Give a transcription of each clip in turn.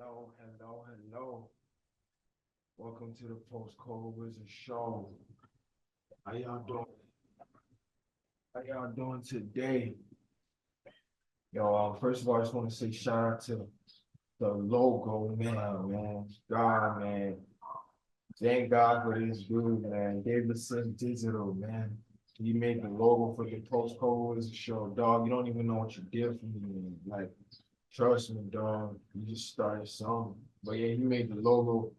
Hello. Welcome to the Post Cold Wizard Show. How y'all doing? How y'all doing today? Yo, first of all, I just want to say shout out to the logo, man. God, man. Thank God for this dude, man. Davidson Digital, man. He made the logo for the Post Cold Wizard Show, dog. You don't even know what you did for me, man. Like, trust me, dog. You just started something. But yeah, he made the logo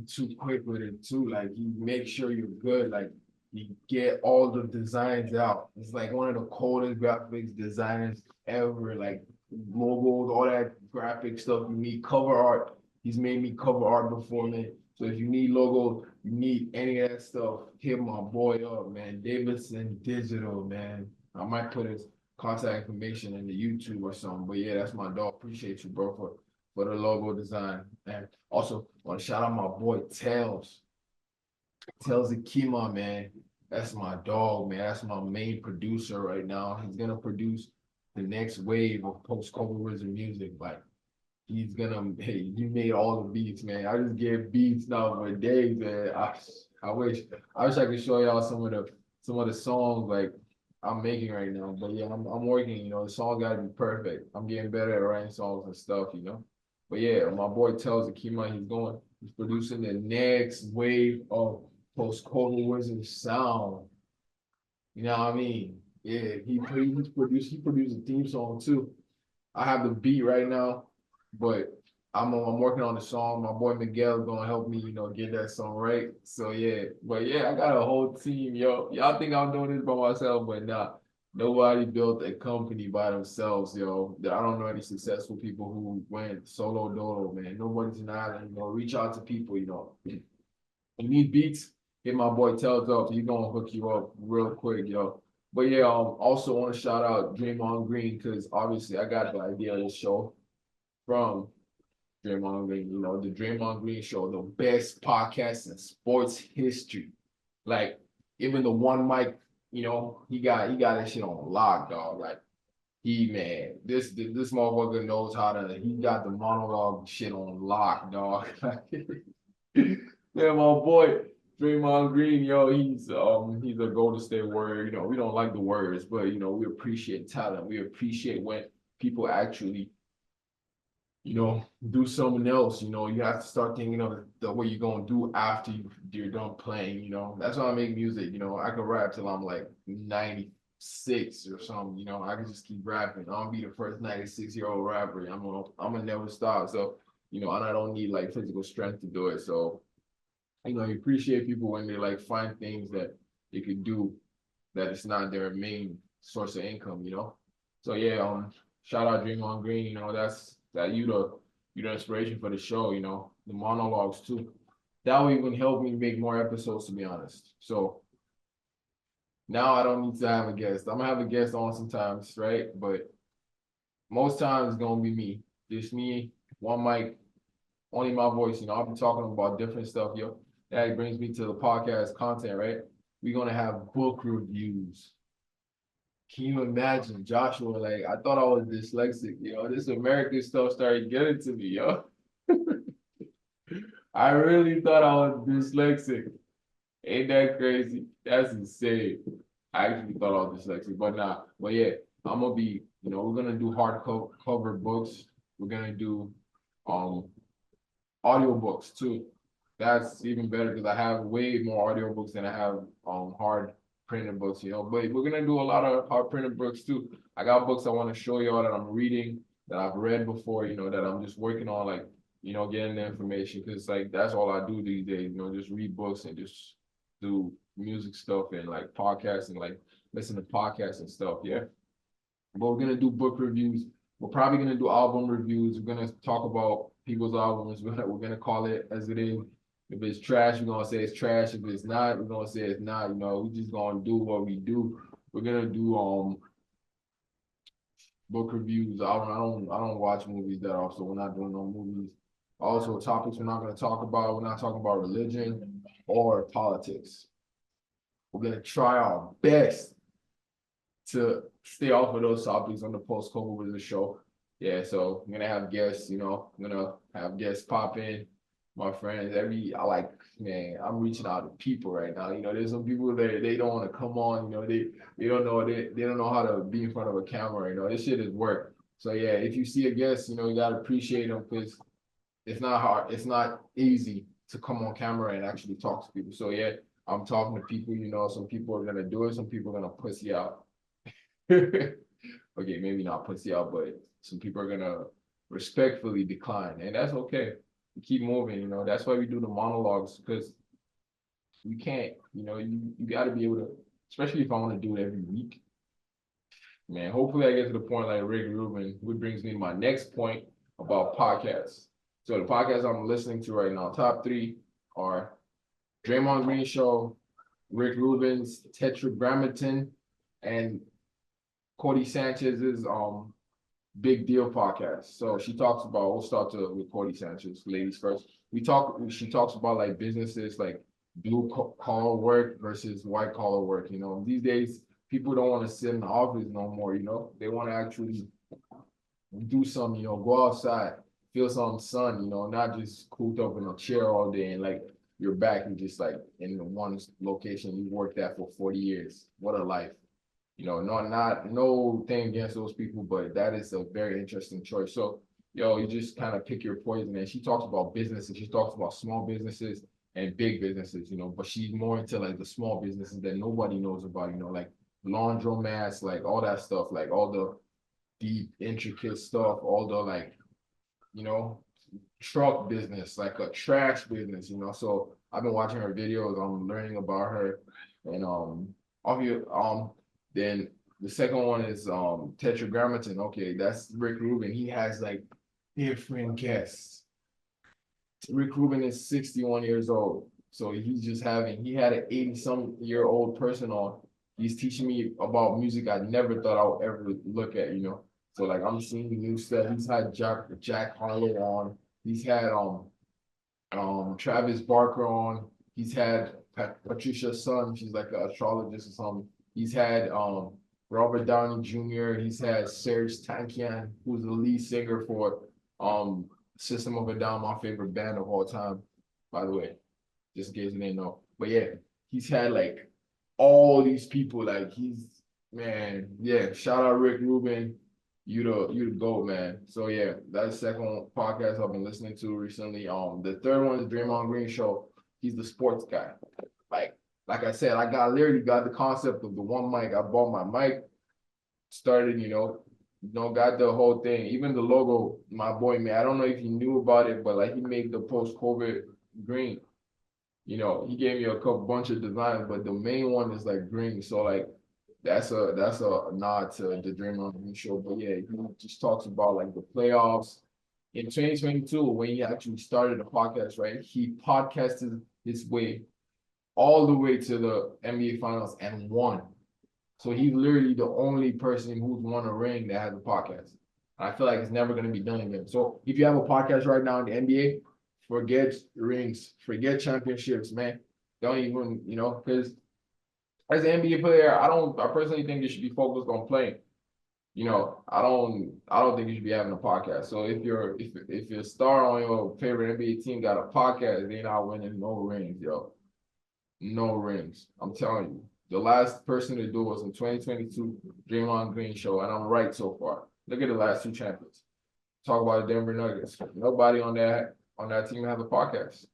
too quick with it too. Like you make sure you're good. Like you get all the designs out. It's like one of the coldest graphics designers ever. Like logos, all that graphic stuff. You need cover art. He's made me cover art before, man. So if you need logos, you need any of that stuff, hit my boy up, man. Davidson Digital, man. I might put his contact information in the YouTube or something. But yeah, that's my dog. Appreciate you, bro, for the logo design. And also want to shout out my boy Tails. Tails Akima, man. That's my dog, man. That's my main producer right now. He's gonna produce the next wave of post-COVID wizard music. Like he's gonna, hey, he made all the beats, man. I just get beats now for days, man. I wish I wish I could show y'all some of the songs like I'm making right now. But yeah, I'm working, the song gotta be perfect. I'm getting better at writing songs and stuff. But yeah, my boy tells Akima he's producing the next wave of post-COVID wizard sound. You know what I mean? Yeah, he produced a theme song too. I have the beat right now, but I'm working on the song. My boy Miguel is gonna help me, get that song right. So yeah, but yeah, I got a whole team, yo. Y'all think I'm doing this by myself, but nah. Nobody built a company by themselves, yo. I don't know any successful people who went solo dolo, man. Nobody's an island, reach out to people. You need beats, hit my boy Tells up. He's gonna hook you up real quick, yo. But yeah, also want to shout out Draymond Green because obviously I got the idea of this show from Draymond Green. The Draymond Green Show, the best podcast in sports history. Like even the one mic, he got that shit on lock, dog. Like man, this motherfucker knows how to. He got the monologue shit on lock, dog. Yeah, my boy Draymond Green, yo, he's a Golden State Warrior. We don't like the Warriors, but we appreciate talent. We appreciate when people actually, do something else. You have to start thinking of what you're gonna do after you're done playing. That's why I make music. I can rap till I'm like 96 or something. I can just keep rapping. I'll be the first 96-year-old rapper. I'm gonna never stop. So, and I don't need like physical strength to do it. So you appreciate people when they like find things that they could do that it's not their main source of income. So yeah, shout out Draymond Green, you the inspiration for the show, the monologues too. That would even help me make more episodes to be honest. So now I don't need to have a guest. I'm gonna have a guest on sometimes, right? But most times it's gonna be me. Just me, one mic, only my voice. I'll be talking about different stuff, yo. That brings me to the podcast content, right? We're gonna have book reviews. Can you imagine, Joshua? Like, I thought I was dyslexic, This American stuff started getting to me, yo. I really thought I was dyslexic. Ain't that crazy? That's insane. I actually thought I was dyslexic, but nah. But yeah, I'm gonna be, we're gonna do hardcover books. We're gonna do um audiobooks too. That's even better because I have way more audiobooks than I have hard printed books. But we're gonna do a lot of hard printed books too. I got books I want to show y'all that I'm reading, that I've read before, that I'm just working on, like, getting the information because like that's all I do these days, just read books and just do music stuff and like podcasts and like listen to podcasts and stuff. Yeah. But we're gonna do book reviews. We're probably gonna do album reviews. We're gonna talk about people's albums. We're gonna call it as it is. If it's trash, we're gonna say it's trash. If it's not, we're gonna say it's not. We just gonna do what we do. We're gonna do book reviews. I don't watch movies that often, so we're not doing no movies. Also, topics we're not gonna talk about. We're not talking about religion or politics. We're gonna try our best to stay off of those topics on the post-COVID Wizard show. yeah, so I'm gonna have guests, I'm gonna have guests pop in, my friends. Man, I'm reaching out to people right now. There's some people that they don't want to come on, they don't know how to be in front of a camera, this shit is work. So yeah, if you see a guest, you gotta appreciate them because it's not hard, it's not easy to come on camera and actually talk to people. So yeah, I'm talking to people, some people are gonna do it, some people are gonna pussy out. Okay, maybe not pussy out, but some people are gonna respectfully decline, and that's okay. We keep moving, That's why we do the monologues because you can't, you got to be able to, especially if I want to do it every week. Man, hopefully I get to the point like Rick Rubin, which brings me to my next point about podcasts. So the podcasts I'm listening to right now, top three are Draymond Green Show, Rick Rubin's Tetragrammaton, and Cody Sanchez's Big Deal podcast. So she talks about, we'll start with Cody Sanchez, ladies first. She talks about like businesses like blue collar work versus white collar work. These days people don't want to sit in the office no more, they want to actually do something, go outside, feel some sun, not just cooped up in a chair all day and like your back and just like in one location you worked at for 40 years. What a life. No thing against those people, but that is a very interesting choice. So, you just kind of pick your poison. And she talks about businesses. She talks about small businesses and big businesses, but she's more into like the small businesses that nobody knows about, like laundromats, like all that stuff, like all the deep, intricate stuff, all the like, you know, truck business, like a trash business, So I've been watching her videos, I'm learning about her. And then the second one is Tetragrammaton. Okay, that's Rick Rubin. He has like different guests. Rick Rubin is 61 years old. So he had an 80-some-year-old person on. He's teaching me about music I never thought I would ever look at, So like I'm seeing new stuff. He's had Jack Harlow on. He's had Travis Barker on. He's had Patricia Sun. She's like an astrologist or something. He's had Robert Downey Jr. He's had Serj Tankian, who's the lead singer for System of a Down, my favorite band of all time, by the way, just in case you didn't know. But yeah, he's had like all these people. Like man, yeah. Shout out Rick Rubin. You the GOAT, man. So yeah, that's the second podcast I've been listening to recently. The third one is Draymond Green Show. He's the sports guy. Like I said, literally got the concept of the one mic. I bought my mic, started, got the whole thing. Even the logo, my boy man. I don't know if he knew about it, but like he made the post-COVID green. He gave me a bunch of designs, but the main one is like green. So like that's a nod to the Draymond Green Show. But yeah, he just talks about like the playoffs in 2022 when he actually started the podcast, right? He podcasted his way all the way to the NBA Finals and won. So he's literally the only person who's won a ring that has a podcast. I feel like it's never going to be done again. So if you have a podcast right now in the NBA, forget rings, forget championships, man. Don't even, because as an NBA player, I personally think you should be focused on playing. I don't think you should be having a podcast. So if your star on your favorite NBA team got a podcast, they're not winning no rings, yo. No rings. I'm telling you. The last person to do it was in 2022, Draymond Green Show, and I'm right so far. Look at the last two champions. Talk about the Denver Nuggets. Nobody on that team has a podcast.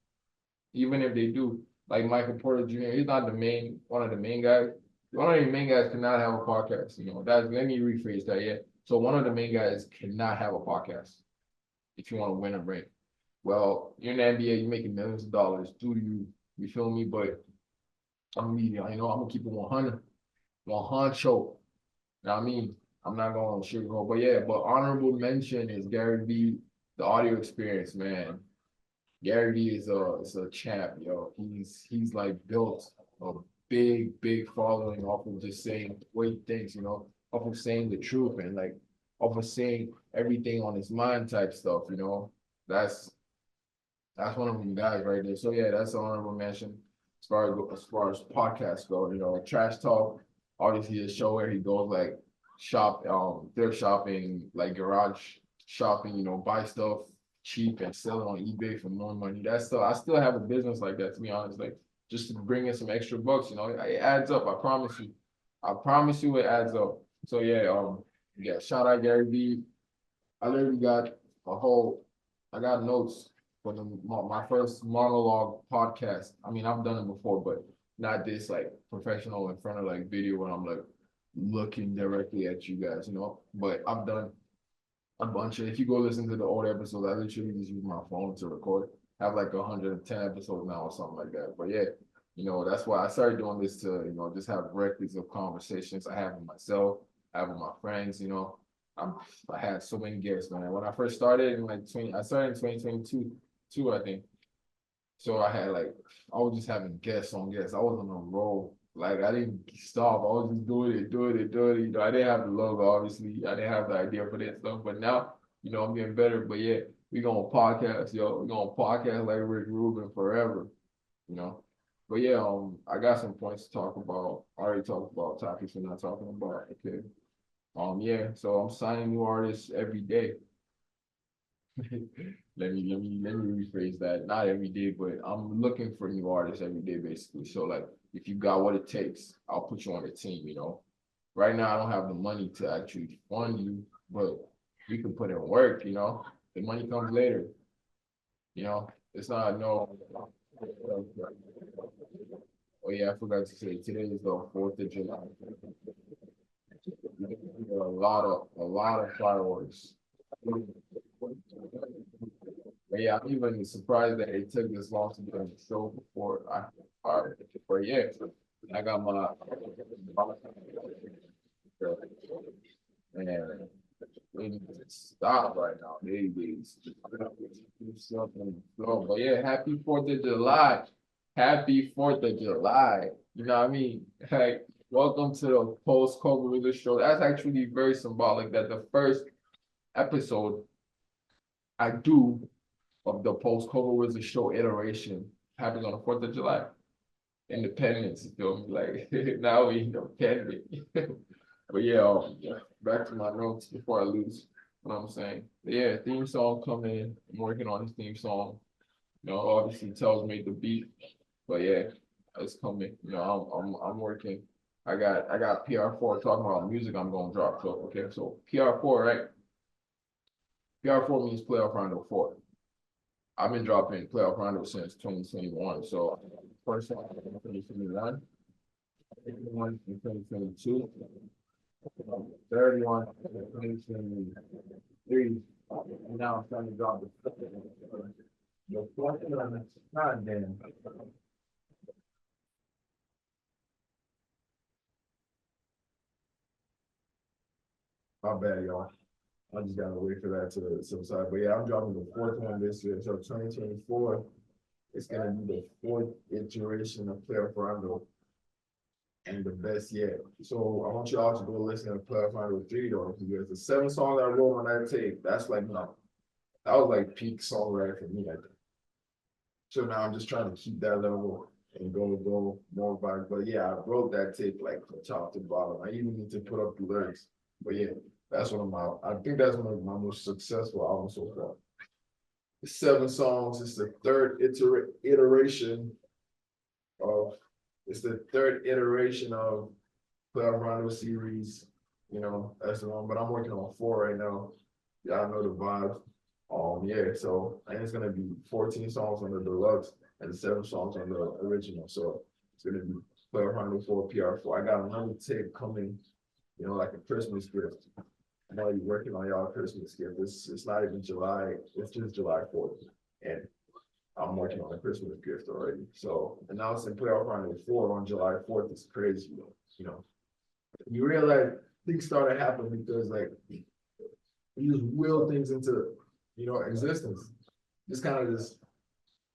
Even if they do, like Michael Porter Jr., he's not one of the main guys. One of the main guys cannot have a podcast. Let me rephrase that. Yeah. So one of the main guys cannot have a podcast if you want to win a ring. Well, you're in the NBA, you're making millions of dollars. Do you feel me? But I'm media. I'm gonna keep it 100, 100 show. I mean, I'm not going to sugarcoat, but yeah. But honorable mention is Gary Vee, the audio experience, man. Gary Vee is a champ, yo. He's like built a big following off of just saying what he thinks, off of saying the truth and like off of saying everything on his mind type stuff, That's one of them guys right there. So yeah, that's an honorable mention as far as podcasts go. Trash Talk, obviously a show where he goes like thrift shopping, like garage shopping, buy stuff cheap and sell it on eBay for more money. That's still I still have a business like that, to be honest. Like just to bring in some extra bucks, it adds up. I promise you. I promise you it adds up. So yeah, shout out Gary Vee. I literally got I got notes for my first monologue podcast. I mean, I've done it before, but not this like professional in front of like video when I'm like looking directly at you guys. But I've done a bunch of, if you go listen to the old episodes, I literally just use my phone to record. I have like 110 episodes now or something like that. But yeah, that's why I started doing this to, just have records of conversations I have with myself, I have with my friends. I'm, I had so many guests, man. When I first started in like I started in 2022, I think. So I was just having guests on guests. I was on a roll. Like I didn't stop. I was just doing it, doing it, doing it. I didn't have the logo, obviously. I didn't have the idea for that stuff. But now, I'm getting better. But yeah, we gonna podcast, yo. We gonna podcast like Rick Rubin forever, you know. But yeah, I got some points to talk about. I already talked about topics we're not talking about. Okay. Yeah. So I'm signing new artists every day. Let me rephrase that. Not every day, but I'm looking for new artists every day, basically. So like, if you got what it takes, I'll put you on the team. Right now, I don't have the money to actually fund you, but you can put in work. The money comes later. It's not no. Oh yeah, I forgot to say today is the 4th of July. A lot of fireworks. But yeah, I'm even surprised that it took this long to get on the show before but yeah, I got my and we need to stop right now. They do something slow. But yeah, happy 4th of July. Happy 4th of July. You know what I mean? Hey, welcome to the post-COVID with the show. That's actually very symbolic that the first episode I do of the post-COVID was a show iteration happening on the 4th of July. Independence, you feel me? Like now we independent. But yeah, back to my notes before I lose what I'm saying. But yeah, theme song coming. I'm working on this theme song. Obviously Tells made the beat, but yeah, it's coming. I'm working. I got PR4 talking about music I'm gonna drop. So okay, so PR4, right? PR4 means playoff round of 4. I've been dropping playoff round since 2021. So first one in 2021, second one in 2022, third one in 2023. And now I'm trying to drop the fourth one. God damn. My bad, y'all. I just gotta wait for that to subside. But yeah, I'm dropping the fourth one this year. So 2024, it's gonna be the 4th iteration of Playoff Rondo and the best yet. So I want y'all to go listen to Playoff Rondo 3 though, because the 7 songs I wrote on that tape, that's like no, that was like peak songwriting for me, I think. So now I'm just trying to keep that level and go more by. But yeah, I wrote that tape like from top to bottom. I even need to put up the lyrics. But yeah, that's one of I think that's one of my most successful albums so far. It's 7 songs. It's the third iteration of, Playoff Rondo series. That's the one. But I'm working on 4 right now. Y'all know the vibe. Yeah, so and it's gonna be 14 songs on the deluxe and 7 songs on the original. So it's gonna be Playoff Rondo 4, PR4. I got another tape coming, like a Christmas gift. I know you're working on y'all Christmas gift. It's not even July, it's just July 4th. And I'm working on a Christmas gift already. So announcing Playoff Rondo 4 on July 4th is crazy, You realize things started happening because like you just will things into existence. Just kind of just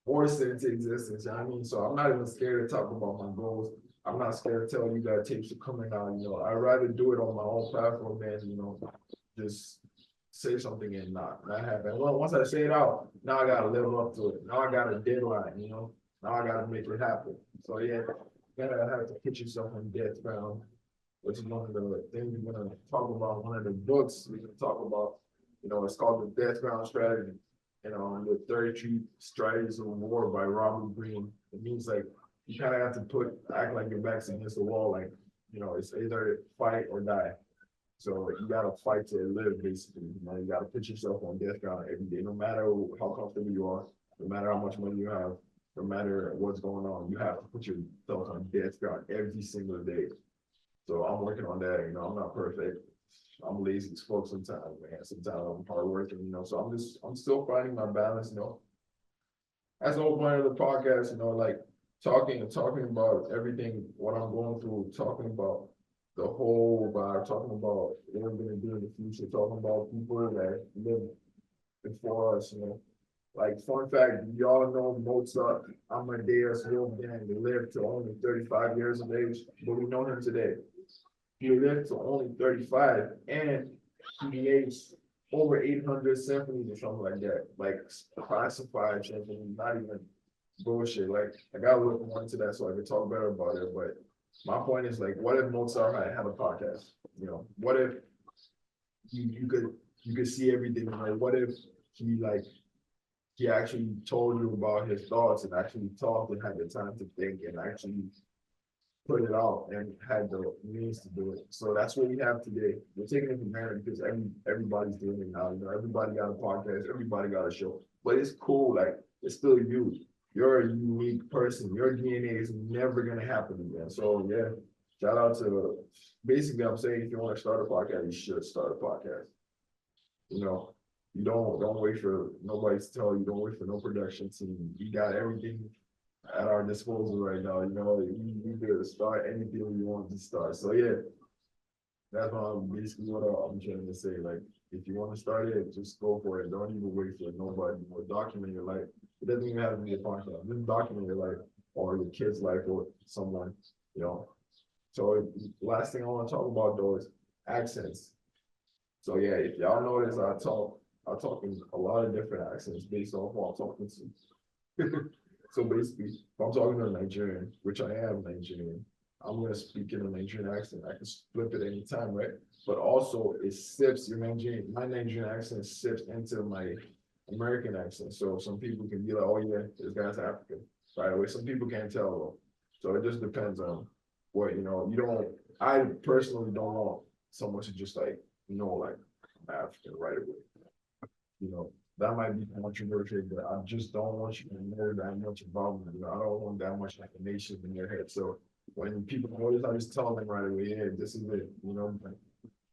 force it into existence. You know what I mean? So I'm not even scared to talk about my goals. I'm not scared to tell you that tapes are coming out. I'd rather do it on my own platform than, just say something and not happen. Well, once I say it out, now I gotta live up to it. Now I got a deadline, now I gotta make it happen. So yeah, you gotta have to put yourself on death round, which is one of the things we're gonna talk about, one of the books we're gonna talk about. It's called the Death Ground Strategy. The 33 Strategies of War by Robert Greene. It means like you kind of have to act like your back's against the wall, like it's either fight or die. So you gotta fight to live, basically. You gotta put yourself on death ground every day, no matter how comfortable you are, no matter how much money you have, no matter what's going on. You have to put yourself on death ground every single day. So I'm working on that. I'm not perfect. I'm lazy as fuck sometimes, man. Sometimes I'm hardworking, So I'm still finding my balance, That's the whole point of the podcast, like talking about everything, what I'm going through, talking about the whole vibe, talking about what we're gonna do in the future, talking about people that live before us, Like fun fact, y'all know Mozart, Amadeus Wolfgang, they lived to only 35 years of age, but we know him today. He lived to only 35 and he made over 800 symphonies or something like that, like classified symphonies, not even bullshit. Like I gotta look more into that so I can talk better about it. But my point is like, what if Mozart had a podcast? What if you could see everything? Like, what if he actually told you about his thoughts and actually talked and had the time to think and actually put it out and had the means to do it. So that's what we have today. We're taking it for granted because everybody's doing it now. Everybody got a podcast, everybody got a show. But it's cool, like it's still you. You're a unique person. Your DNA is never gonna happen again. So yeah, shout out to basically I'm saying if you want to start a podcast, you should start a podcast. You don't wait for nobody to tell you, don't wait for no production team. You got everything at our disposal right now. We could start anything we want to start. So yeah, that's basically what I'm trying to say. Like, if you want to start it, just go for it. Don't even wait for nobody. Or document your life. It doesn't even have to be a podcast. Just document your life or your kid's life or someone. So last thing I want to talk about though is accents. So yeah, if y'all notice, I talk in a lot of different accents based on who I'm talking to. So basically, if I'm talking to a Nigerian, which I am Nigerian, I'm gonna speak in a Nigerian accent. I can flip it anytime, right? But also it sips my Nigerian accent sips into my American accent. So some people can be like, oh yeah, this guy's African, right away. Some people can't tell though. So it just depends on what, I personally don't want someone to just like, like I'm African right away. That might be controversial, but I just don't want you to know that much about me. I don't want that much information in your head. So when people notice, I just tell them right away, yeah, this is it. But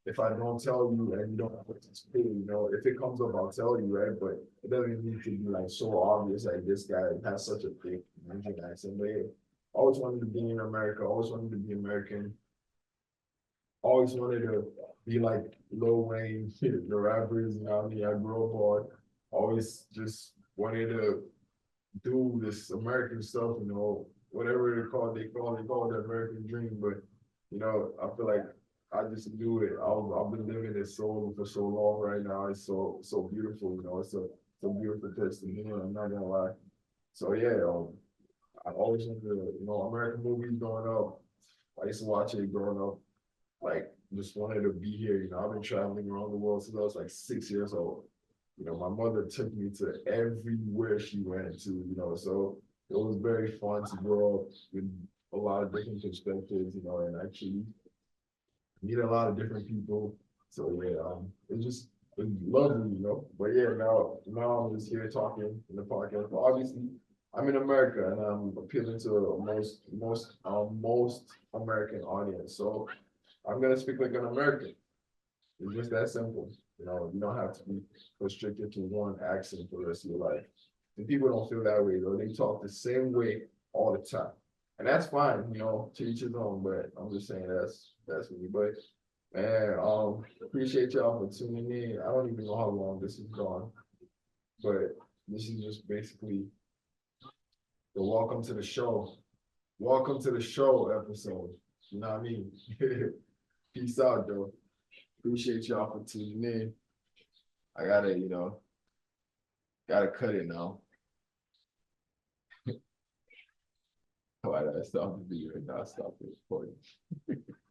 if I don't tell you and you don't participate, if it comes up, I'll tell you, right? But it doesn't need to be like so obvious, like this guy has such a big Nigerian accent. But yeah, always wanted to be in America, always wanted to be American, always wanted to be like Lil Wayne, the rappers, I grew up on, always just wanted to do this American stuff, whatever they call it the American dream. But I feel like I just do it. I've been living it for so long right now. It's so beautiful, it's a beautiful place to be. I'm not gonna lie. So yeah, I always wanted to, American movies growing up. I used to watch it growing up, like just wanted to be here. I've been traveling around the world since I was like 6 years old. My mother took me to everywhere she went to, so it was very fun to grow up with a lot of different perspectives, and actually meet a lot of different people. So yeah, it's lovely, But yeah, now I'm just here talking in the podcast. But obviously, I'm in America and I'm appealing to a most American audience. So I'm gonna speak like an American. It's just that simple. You don't have to be restricted to one accent for the rest of your life. And people don't feel that way though. They talk the same way all the time. And that's fine, to each his own, but I'm just saying that's me. But man, appreciate y'all for tuning in. I don't even know how long this is gone, but this is just basically the welcome to the show. Welcome to the show episode. You know what I mean? Peace out, though. Appreciate y'all for tuning in. I gotta cut it now. Why did I stop the video and not stop the recording?